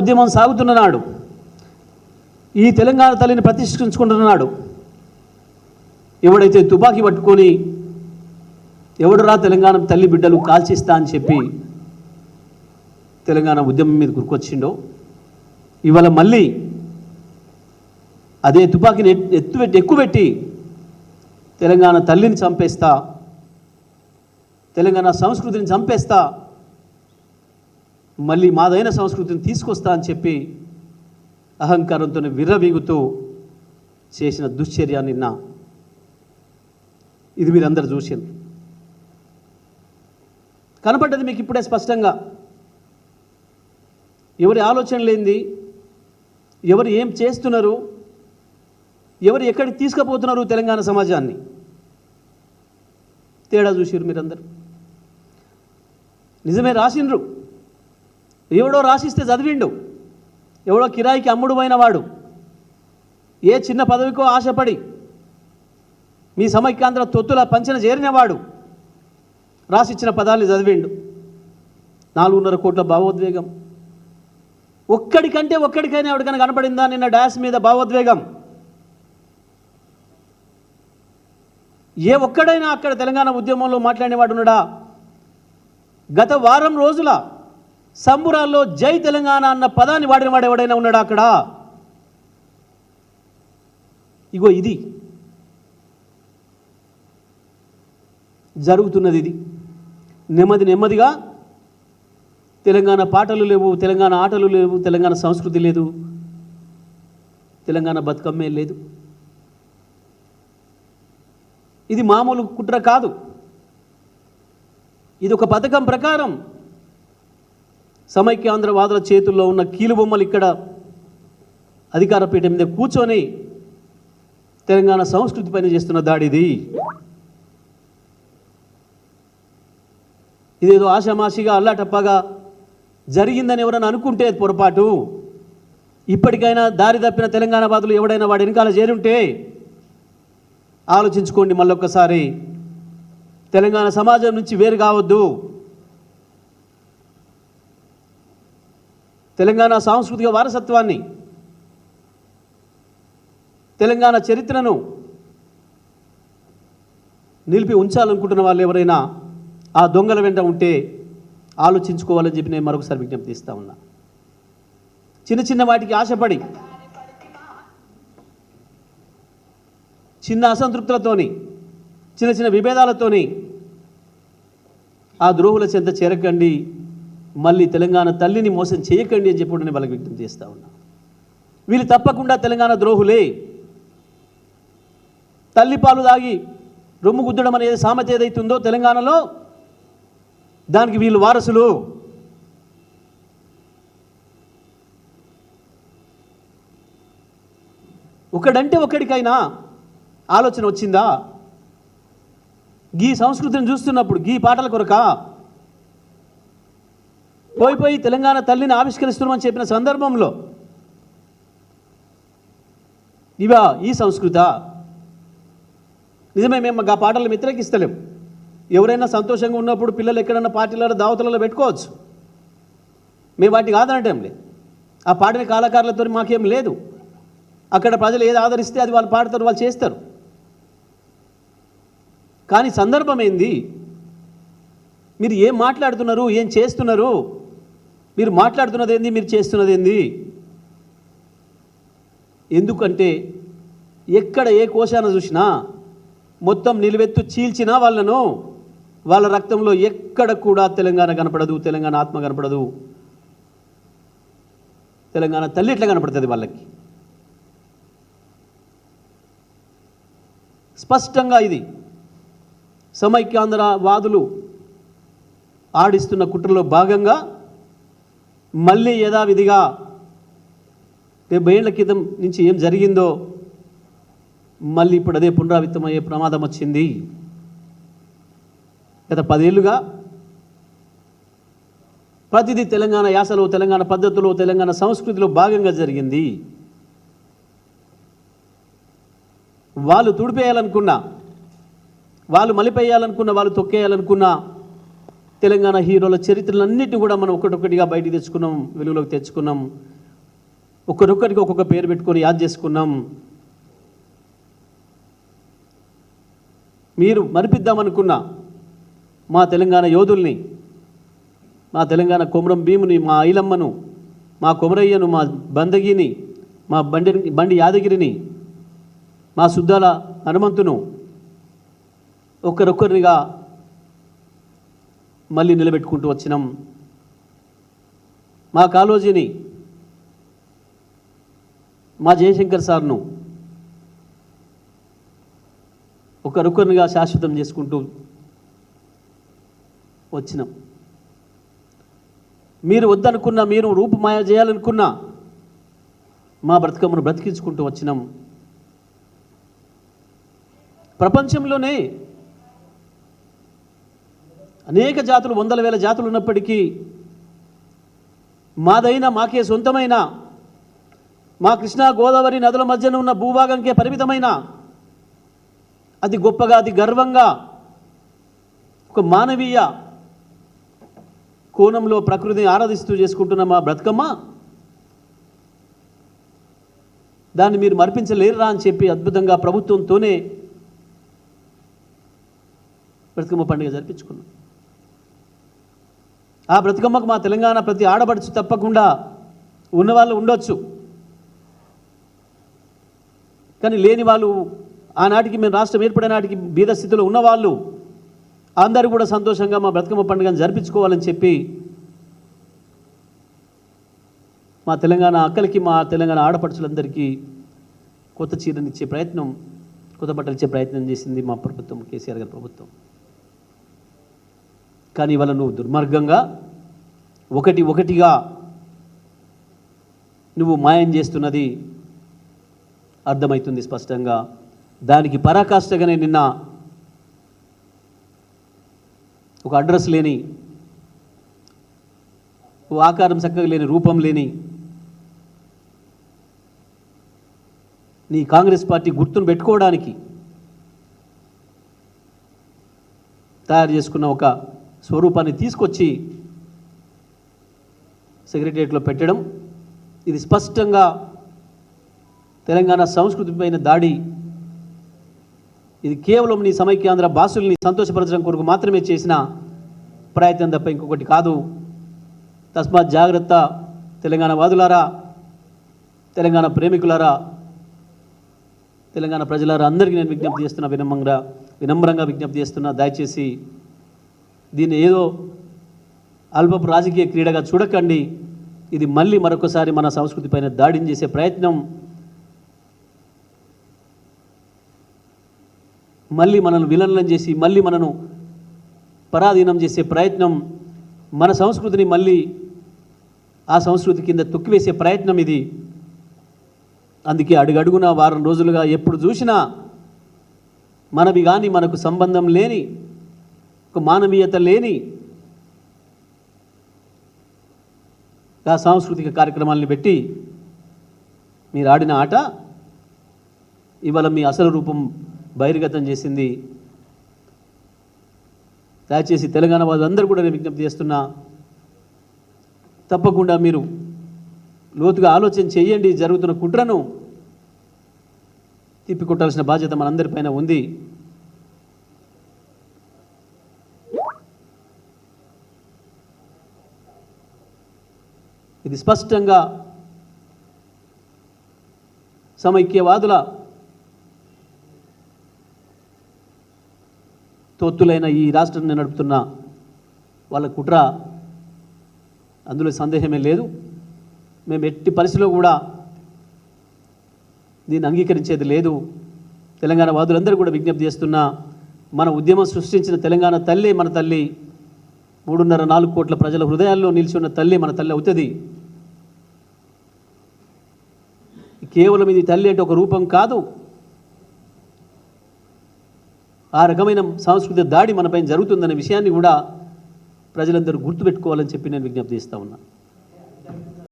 ఉద్యమం సాగుతున్ననాడు, ఈ తెలంగాణ తల్లిని ప్రతిష్ఠించుకుంటున్నాడు. ఎవడైతే తుపాకీ పట్టుకొని ఎవడురా తెలంగాణ తల్లి బిడ్డలు కాల్చిస్తా అని చెప్పి తెలంగాణ ఉద్యమం మీద గుర్కొచ్చిండో, ఇవాళ మళ్ళీ అదే తుపాకీని ఎక్కుపెట్టి తెలంగాణ తల్లిని చంపేస్తా, తెలంగాణ సంస్కృతిని చంపేస్తా, మళ్ళీ మాదైన సంస్కృతిని తీసుకొస్తా అని చెప్పి అహంకారంతో విర్రవీగుతూ చేసిన దుశ్చర్య నిన్న ఇది మీరందరూ చూసారు, కనపడ్డది మీకు ఇప్పుడే స్పష్టంగా. ఎవరి ఆలోచన లేనిది, ఎవరు ఏం చేస్తున్నారు, ఎవరు ఎక్కడికి తీసుకుపోతున్నారు తెలంగాణ సమాజాన్ని, తేడా చూసారు మీరందరూ. నిజమే రాసిండ్రు, ఎవడో రాసిస్తే చదివిండు, ఎవడో కిరాయికి అమ్ముడుమైన వాడు, ఏ చిన్న పదవికో ఆశపడి మీ సమైక్యాంధ్ర తొత్తుల పంచన చేరినవాడు రాసిచ్చిన పదాన్ని చదివిండు. 4.5 కోట్ల భావోద్వేగం, ఒక్కడికైనా ఎవరికైనా కనపడిందా నిన్న డాష్ మీద భావోద్వేగం? ఏ ఒక్కడైనా అక్కడ తెలంగాణ ఉద్యమంలో మాట్లాడేవాడు ఉన్నాడా? గత వారం రోజుల సంబురాల్లో జై తెలంగాణ అన్న పదాన్ని వాడినవాడు ఎవడైనా ఉన్నాడా అక్కడ? ఇగో ఇది జరుగుతున్నది. ఇది నెమ్మదిగా తెలంగాణ పాటలు లేవు, తెలంగాణ ఆటలు లేవు, తెలంగాణ సంస్కృతి లేదు, తెలంగాణ బతుకమ్మే లేదు. ఇది మామూలు కుట్ర కాదు, ఇది ఒక పథకం ప్రకారం సమైక్యాంధ్రవాదుల చేతుల్లో ఉన్న కీలుబొమ్మలు ఇక్కడ అధికార పీఠం మీద కూర్చొని తెలంగాణ సంస్కృతి పైన చేస్తున్న దాడిది. ఇదేదో ఆషామాషిగా అల్లాటప్పగా జరిగిందని ఎవరైనా అనుకుంటే పొరపాటు. ఇప్పటికైనా దారి తప్పిన తెలంగాణ వాదులు ఎవడైనా వాడి వెనకాల చేరుంటే ఆలోచించుకోండి మళ్ళొక్కసారి. తెలంగాణ సమాజం నుంచి వేరు కావద్దు. తెలంగాణ సాంస్కృతిక వారసత్వాన్ని, తెలంగాణ చరిత్రను నిలిపి ఉంచాలనుకుంటున్న వాళ్ళు ఎవరైనా ఆ దొంగల వెంట ఉంటే ఆలోచించుకోవాలని చెప్పి నేను మరొకసారి విజ్ఞప్తి ఇస్తా ఉన్నా. చిన్న వాటికి ఆశపడి, చిన్న అసంతృప్తులతోని, చిన్న విభేదాలతోని ఆ ద్రోహుల చెంత చేరకండి, మళ్ళీ తెలంగాణ తల్లిని మోసం చేయకండి అని చెప్పి నేను వాళ్ళకి విజ్ఞప్తి చేస్తూ ఉన్నా. వీళ్ళు తప్పకుండా తెలంగాణ ద్రోహులే. తల్లిపాలు దాగి రొమ్ము గుద్దడం అనేది సామెత ఏదైతుందో తెలంగాణలో, దానికి వీళ్ళు వారసులు. ఒకడంటే ఒకడికైనా ఆలోచన వచ్చిందా? గీ సంస్కృతిని చూస్తున్నప్పుడు గీ పాటల కొరక పోయి తెలంగాణ తల్లిని ఆవిష్కరిస్తున్నామని చెప్పిన సందర్భంలో ఇవా ఈ సంస్కృత? నిజమే, మేము ఆ పాటలను వ్యతిరేకిస్తలేం. ఎవరైనా సంతోషంగా ఉన్నప్పుడు పిల్లలు ఎక్కడన్నా పార్టీలలో దావతులలో పెట్టుకోవచ్చు, మేము వాటికి ఆదరణటం లేదు. ఆ పాడిన కళాకారులతో మాకేం లేదు. అక్కడ ప్రజలు ఏది ఆదరిస్తే అది వాళ్ళు పాడతారు, వాళ్ళు చేస్తారు. కానీ సందర్భం ఏంది? మీరు ఏం మాట్లాడుతున్నారు, ఏం చేస్తున్నారు? మీరు మాట్లాడుతున్నది ఏంది, మీరు చేస్తున్నది ఏంది? ఎందుకంటే ఎక్కడ ఏ కోశాన చూసినా మొత్తం నిలువెత్తు చీల్చినా వాళ్ళ రక్తంలో ఎక్కడ కూడా తెలంగాణ కనపడదు, తెలంగాణ ఆత్మ కనపడదు, తెలంగాణ తల్లి ఎట్లా కనపడుతుంది వాళ్ళకి? స్పష్టంగా ఇది సమైక్యాంధ్ర వాదులు ఆడిస్తున్న కుట్రలో భాగంగా మళ్ళీ యథావిధిగా 70 ఏళ్ల క్రితం నుంచి ఏం జరిగిందో మళ్ళీ ఇప్పుడు అదే పునరావృతమయ్యే ప్రమాదం వచ్చింది. గత 10 ఏళ్ళుగా ప్రతిదీ తెలంగాణ యాసలో, తెలంగాణ పద్ధతిలో, తెలంగాణ సంస్కృతిలో భాగంగా జరిగింది. వాళ్ళు తుడిపేయాలనుకున్నా, వాళ్ళు మలిపేయాలనుకున్నా, వాళ్ళు తొక్కేయాలనుకున్నా తెలంగాణ హీరోల చరిత్రలన్నిటిని కూడా మనం ఒకటొకటిగా బయటికి తెచ్చుకున్నాం, వెలుగులోకి తెచ్చుకున్నాం. ఒక్కొక్కరికి ఒక్కొక్క పేరు పెట్టుకొని యాద్ చేసుకున్నాం. మీరు మరిపిద్దామనుకున్న మా తెలంగాణ యోధుల్ని, మా తెలంగాణ కొమరం భీముని, మా ఐలమ్మను, మా కొమరయ్యను, మా బందగిని, మా బండి యాదగిరిని, మా సుద్దాల హనుమంతును ఒక్కరొక్కరిగా మళ్ళీ నిలబెట్టుకుంటూ వచ్చినాం. మా కాళోజీని, మా జయశంకర్ సార్ను ఒకరొకరిగా శాశ్వతం చేసుకుంటూ వచ్చినాం. మీరు వద్దనుకున్నా, మీరు రూపుమాయ చేయాలనుకున్నా మా బ్రతుకమ్మను బ్రతికించుకుంటూ వచ్చినాం. ప్రపంచంలోనే అనేక జాతులు, వందల వేల జాతులు ఉన్నప్పటికీ మాదైన, మాకే సొంతమైన, మా కృష్ణా గోదావరి నదుల మధ్యన ఉన్న భూభాగంకే పరిమితమైన, అది గొప్పగా, అది గర్వంగా, ఒక మానవీయ కోణంలో ప్రకృతిని ఆరాధిస్తూ చేసుకుంటున్న మా బ్రతుకమ్మ, దాన్ని మీరు మర్పించలేరురా అని చెప్పి అద్భుతంగా ప్రభుత్వంతోనే బ్రతుకమ్మ పండుగ జరిపించుకున్నాం. ఆ బ్రతుకమ్మకు మా తెలంగాణ ప్రతి ఆడపడుచు తప్పకుండా ఉన్నవాళ్ళు ఉండొచ్చు, కానీ లేని వాళ్ళు, ఆనాటికి మేము రాష్ట్రం ఏర్పడే నాటికి బీద స్థితిలో ఉన్నవాళ్ళు అందరూ కూడా సంతోషంగా మా బ్రతుకమ్మ పండుగను జరిపించుకోవాలని చెప్పి మా తెలంగాణ అక్కలకి, మా తెలంగాణ ఆడపడుచులందరికీ కొత్త చీరనిచ్చే ప్రయత్నం, కొత్త బట్టలు ఇచ్చే ప్రయత్నం చేసింది మా ప్రభుత్వం, కేసీఆర్ గారి ప్రభుత్వం. కానీ ఇవాళ నువ్వు దుర్మార్గంగా ఒకటిగా నువ్వు మాయం చేస్తున్నది అర్థమవుతుంది స్పష్టంగా. దానికి పరాకాష్ఠగానే నిన్న ఒక అడ్రస్ లేని, ఆకారం చక్కగా లేని, రూపం లేని నీ కాంగ్రెస్ పార్టీ గుర్తును పెట్టుకోవడానికి తయారు చేసుకున్న ఒక స్వరూపాన్ని తీసుకొచ్చి సెక్రటరియట్లో పెట్టడం, ఇది స్పష్టంగా తెలంగాణ సంస్కృతి పైన దాడి. ఇది కేవలం నీ సమైక్యాంధ్ర భాషల్ని సంతోషపరచడం కొరకు మాత్రమే చేసిన ప్రయత్నం తప్ప ఇంకొకటి కాదు. తస్మాత్ జాగ్రత్త తెలంగాణ వాదులారా, తెలంగాణ ప్రేమికులారా, తెలంగాణ ప్రజలారా, అందరికీ నేను విజ్ఞప్తి చేస్తున్నా, వినమ్రంగా విజ్ఞప్తి చేస్తున్నా. దయచేసి దీన్ని ఏదో అల్పపు రాజకీయ క్రీడగా చూడకండి. ఇది మళ్ళీ మరొకసారి మన సంస్కృతి పైన దాడిని చేసే ప్రయత్నం, మళ్ళీ మనల్ని విలన్లను చేసి, మళ్ళీ మనను పరాధీనం చేసే ప్రయత్నం, మన సంస్కృతిని మళ్ళీ ఆ సంస్కృతి కింద తొక్కివేసే ప్రయత్నం ఇది. అందుకే అడుగడుగున వారం రోజులుగా ఎప్పుడు చూసినా మనవి కానీ, మనకు సంబంధం లేని, ఒక మానవీయత లేని ఆ సాంస్కృతిక కార్యక్రమాలను పెట్టి మీరు ఆడిన ఆట ఇవాళ మీ అసలు రూపం బహిర్గతం చేసింది. దయచేసి తెలంగాణ వాళ్ళందరూ కూడా నేను విజ్ఞప్తి చేస్తున్నా, తప్పకుండా మీరు లోతుగా ఆలోచన చేయండి. జరుగుతున్న కుట్రను తిప్పికొట్టాల్సిన బాధ్యత మనందరిపైన ఉంది. ఇది స్పష్టంగా సమైక్యవాదుల తొత్తులైన ఈ రాష్ట్రాన్ని నడుపుతున్న వాళ్ళ కుట్ర, అందులో సందేహమే లేదు. మేము ఎట్టి పరిస్థితిలో కూడా దీన్ని అంగీకరించేది లేదు. తెలంగాణ వాదులందరూ కూడా విజ్ఞప్తి చేస్తున్నా, మన ఉద్యమం సృష్టించిన తెలంగాణ తల్లి మన తల్లి, 3.5-4 కోట్ల ప్రజల హృదయాల్లో నిలిచి ఉన్న తల్లి మన తల్లి అవుతుంది. కేవలం ఇది తల్లి అంటే ఒక రూపం కాదు. ఆ రకమైన సాంస్కృతిక దాడి మనపైన జరుగుతుందనే విషయాన్ని కూడా ప్రజలందరూ గుర్తుపెట్టుకోవాలని చెప్పి నేను విజ్ఞప్తి చేస్తా ఉన్నా.